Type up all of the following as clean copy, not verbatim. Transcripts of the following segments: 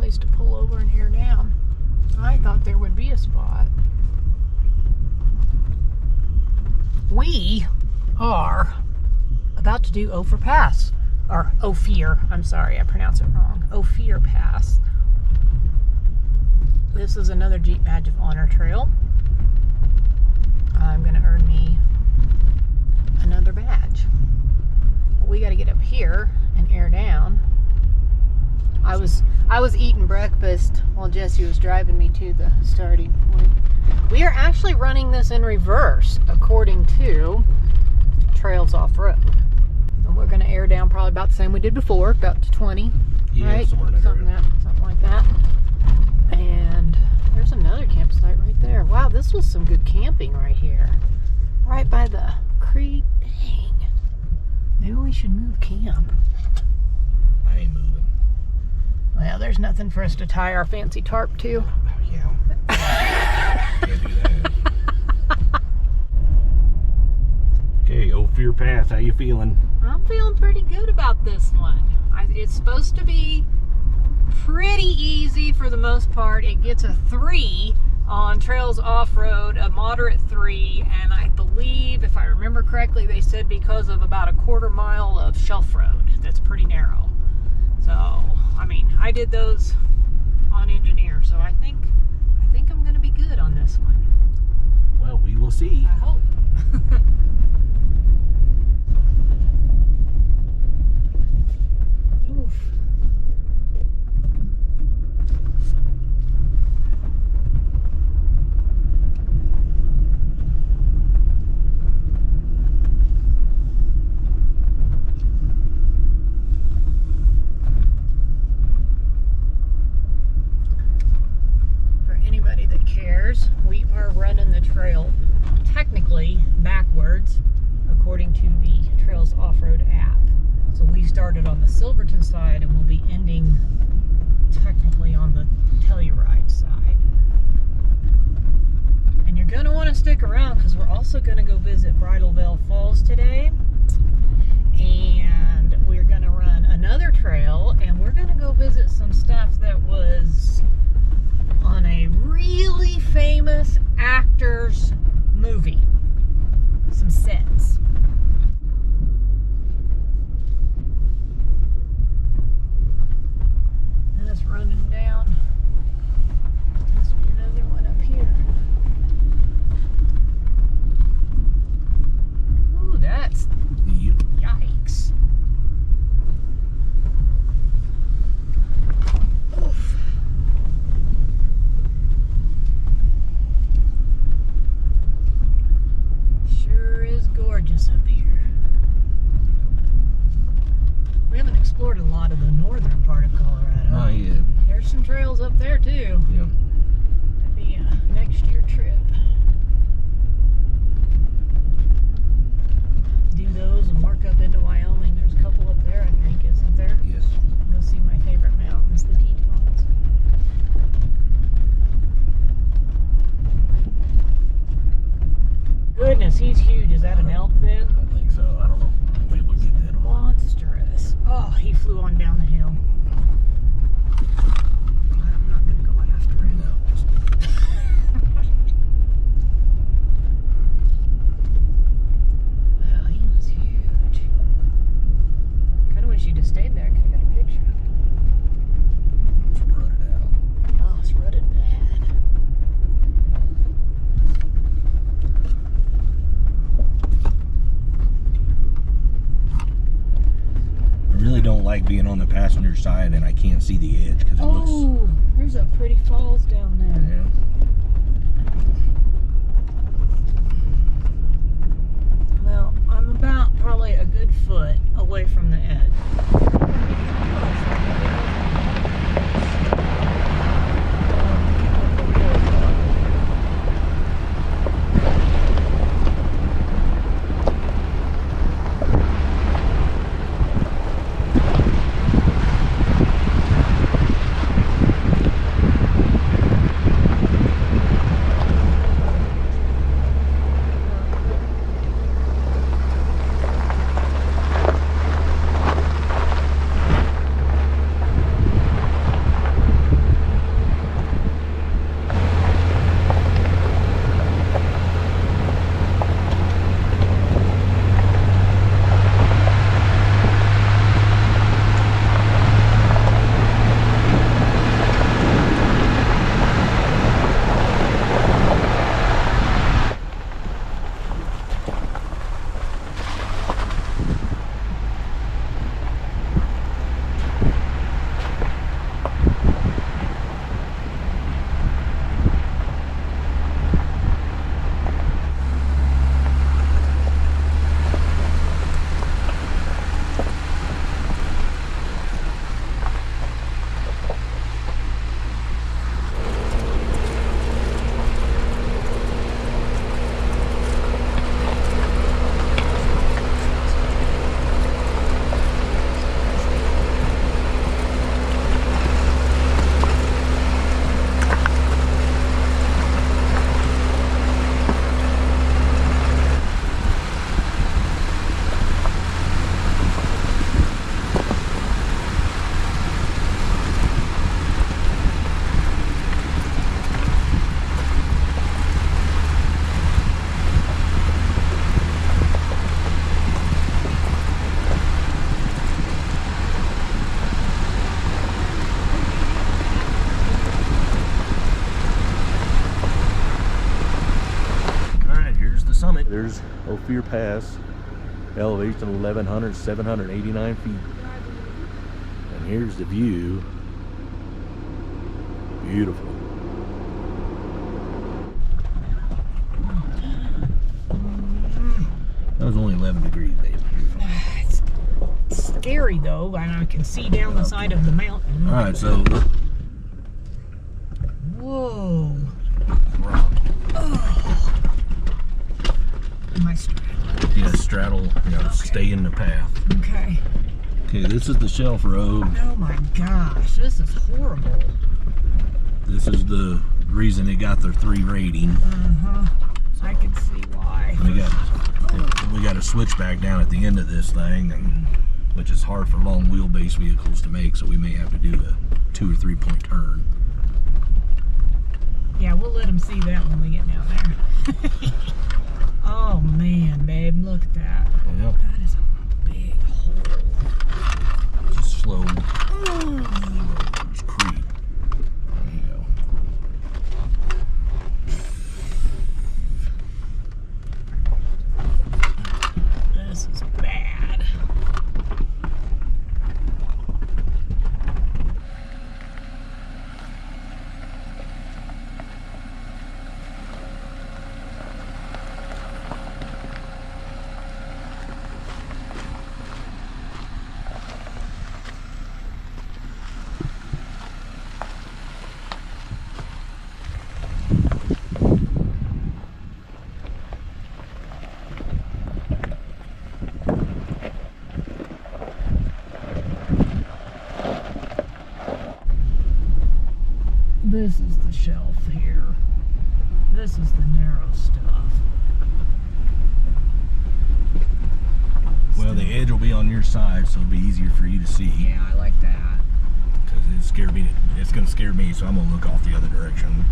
place to pull over and air down. I thought there would be a spot. We are about to do Ophir Pass. Or Ophir, I'm sorry, I pronounced it wrong. Ophir Pass. This is another Jeep Badge of Honor trail. I'm gonna earn me another badge. We got to get up here and air down. I was eating breakfast while Jesse was driving me to the starting point. We are actually running this in reverse according to Trails Off-Road. And we're going to air down probably about the same we did before, about to 20, yeah, right? Something like that. And there's another campsite right there. Wow, this was some good camping right here. Right by the creek. Dang. Maybe we should move camp. I ain't moving. Well, there's nothing for us to tie our fancy tarp to. Yeah. Can't do that. Okay, Ophir Pass, how you feeling? I'm feeling pretty good about this one. It's supposed to be pretty easy for the most part. It gets a 3 on Trails Off-Road, a moderate 3, and I believe, if I remember correctly, they said because of about a 1/4 mile of shelf road that's pretty narrow. So, I mean, I did those on Engineer, so I think I'm going to be good on this one. Well, we will see. I hope. Oof. We are running the trail technically backwards according to the Trails Off-Road app. So we started on the Silverton side and we'll be ending technically on the Telluride side. And you're going to want to stick around because we're also going to go visit Bridal Veil Falls today. And we're going to run another trail and we're going to go visit some stuff that was on a really famous actor's movie. Some sets. And it's running down. Must be another one up here. Ooh, that's... Yep. Yikes. Oof. Gorgeous up here. We haven't explored a lot of the northern part of Colorado. Not yet. There's some trails up there too. Yep. That'd be a next year trip. Do those and work up into Wyoming. There's a couple up there, I think, isn't there? Yes. Go see my favorite mountains, the Tetons. Goodness, he's huge. Is that an elk then? I think so. I don't know. Maybe we'll get that on. Monstrous. Oh, he flew on down the hill. I'm not going to go after him. No. Well, he was huge. Kind of wish you'd have stayed there. Could have got a picture. It's rutted out. Oh, it's rutted bad. I really don't like being on the passenger side and I can't see the edge because it looks... Oh, there's a pretty falls down there. Yeah. Well, I'm about probably a good foot away from the edge. there's Ophir Pass, elevation 789 feet. And here's the view. Beautiful. That was only 11 degrees, babe. It's scary though, and I can see down the side of the mountain. All right, so whoa. rock. Oh. Am I straddling? Yeah, straddle. You know, stay in the path. Okay. Okay, this is the shelf road. Oh my gosh, this is horrible. This is the reason they got their 3 rating. I can see why. We got a switchback down at the end of this thing, which is hard for long wheelbase vehicles to make, so we may have to do a 2 or 3 point turn. Yeah, we'll let them see that when we get down there. Oh man, babe, look at that. Yep. That is a big hole. Just slow. Just creep. There you go. This is bad. This is the shelf here. This is the narrow stuff. Well, the edge will be on your side, so it'll be easier for you to see. Yeah, I like that. Because it scared me. It's going to scare me, so I'm going to look off the other direction.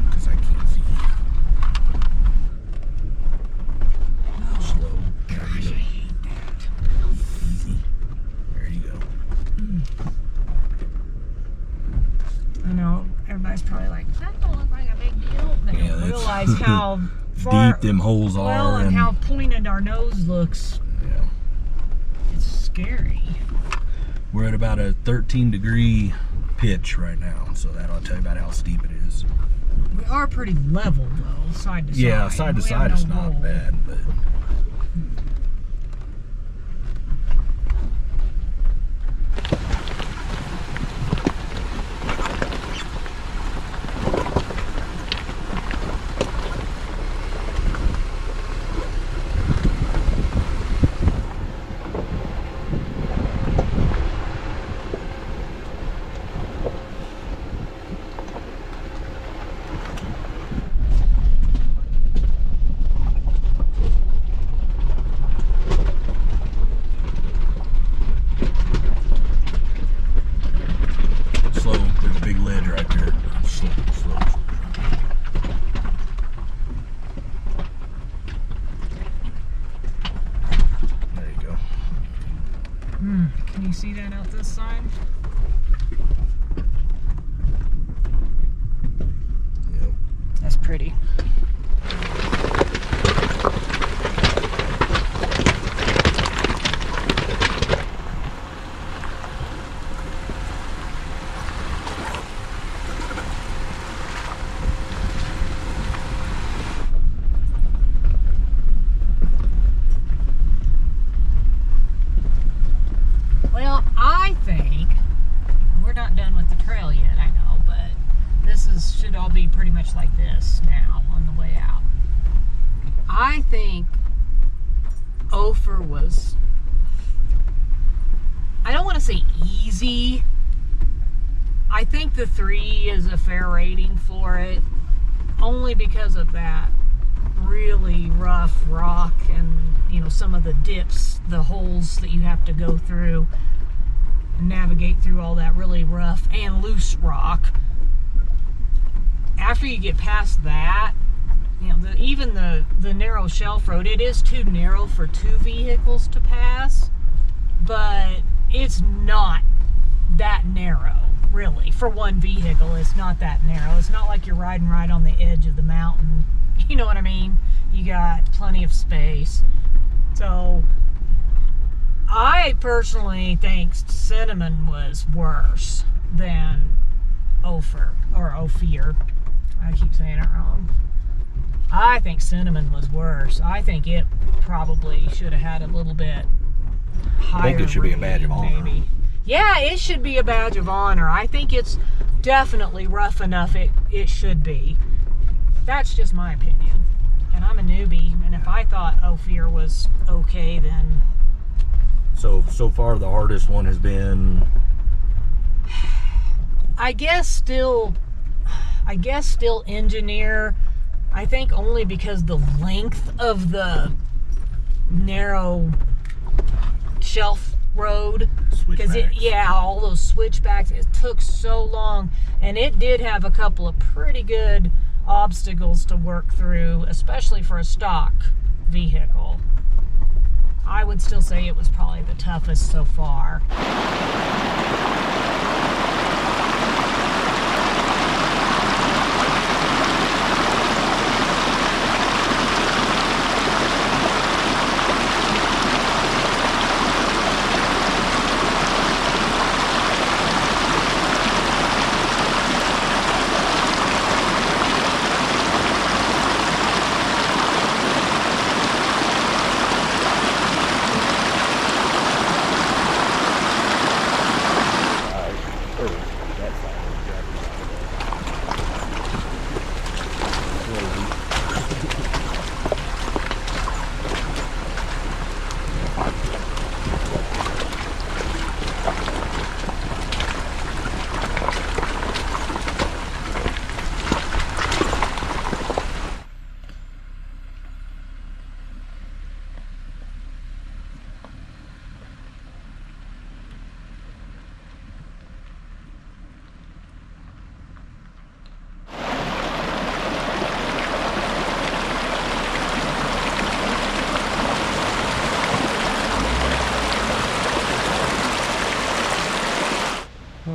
Because I can't see. Slow. There Gosh, you I go. hate that. Easy. There you go. I know, everybody's probably like, that don't look like a big deal. They Yeah, don't that's realize how far, deep them holes well, are. and how pointed our nose looks. Yeah. It's scary. We're at about a 13-degree pitch right now, so that'll tell you about how steep it is. We are pretty level though, side to side. Yeah, side to We have side no is not roll. bad, but slow. There's a big ledge right there. Slow, slow. There you go. Can you see that out this side? Yep. That's pretty. Well, I think we're not done with the trail yet, I know, but should all be pretty much like this now on the way out. I think Ophir was, I don't want to say easy. I think the 3 is a fair rating for it, only because of that really rough rock and, you know, some of the dips, the holes that you have to go through and navigate through all that really rough and loose rock. After you get past that, you know, even the narrow shelf road, it is too narrow for 2 vehicles to pass, but it's not that narrow, really. For 1 vehicle, it's not that narrow. It's not like you're riding right on the edge of the mountain. You know what I mean? You got plenty of space. So I personally think Cinnamon was worse than Ophir, or Ophir. I keep saying it wrong. I think Cinnamon was worse. I think it probably should have had a little bit higher. I think it should be a badge of honor. Maybe. Yeah, it should be a badge of honor. I think it's definitely rough enough. It should be. That's just my opinion. And I'm a newbie, and if I thought Ophir was okay, then... So far the hardest one has been... I guess still Engineer. I think only because the length of the narrow shelf road, because all those switchbacks, it took so long, and it did have a couple of pretty good obstacles to work through, especially for a stock vehicle. I would still say it was probably the toughest so far.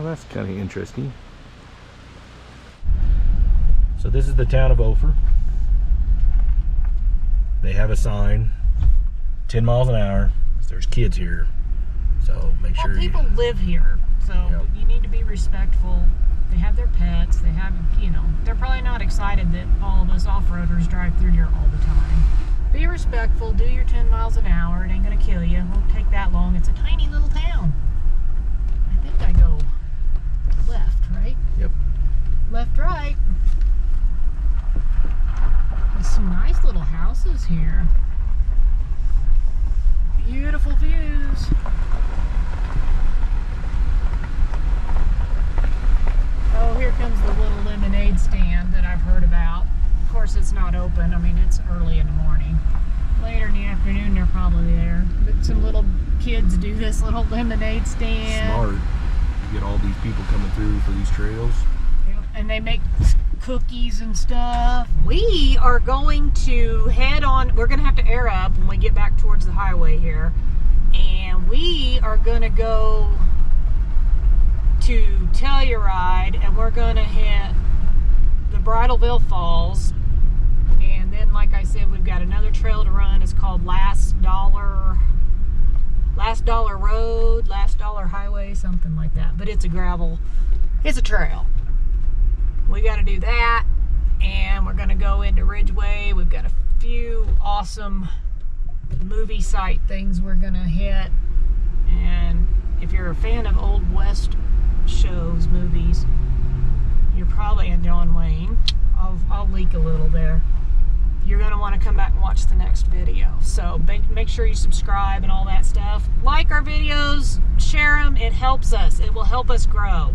That's kind of interesting. So this is the town of Ophir. They have a sign, 10 miles an hour. There's kids here, so make sure people live here, so you need to be respectful. They have their pets. They have, they're probably not excited that all of us off-roaders drive through here all the time. Be respectful. Do your 10 miles an hour. It ain't gonna kill you. It won't take that long. It's a tiny little town. I think I go left, right? Yep. Left, right. There's some nice little houses here. Beautiful views. Oh, here comes the little lemonade stand that I've heard about. Of course, it's not open. I mean, it's early in the morning. Later in the afternoon, they're probably there. But some little kids do this little lemonade stand. Smart. You get all these people coming through for these trails. Yep. And they make cookies and stuff. We are going to head on. We're going to have to air up when we get back towards the highway here. And we are going to go to Telluride, and we're going to hit the Bridalveil Falls. And then, like I said, we've got another trail to run. It's called Last Dollar Road, Last Dollar Highway, something like that. But it's a trail. We got to do that, and we're going to go into Ridgeway. We've got a few awesome movie site things we're going to hit. And if you're a fan of Old West shows, movies, you're probably a John Wayne. I'll leak a little there. You're going to want to come back and watch the next video. So make sure you subscribe and all that stuff. Like our videos, share them. It helps us. It will help us grow.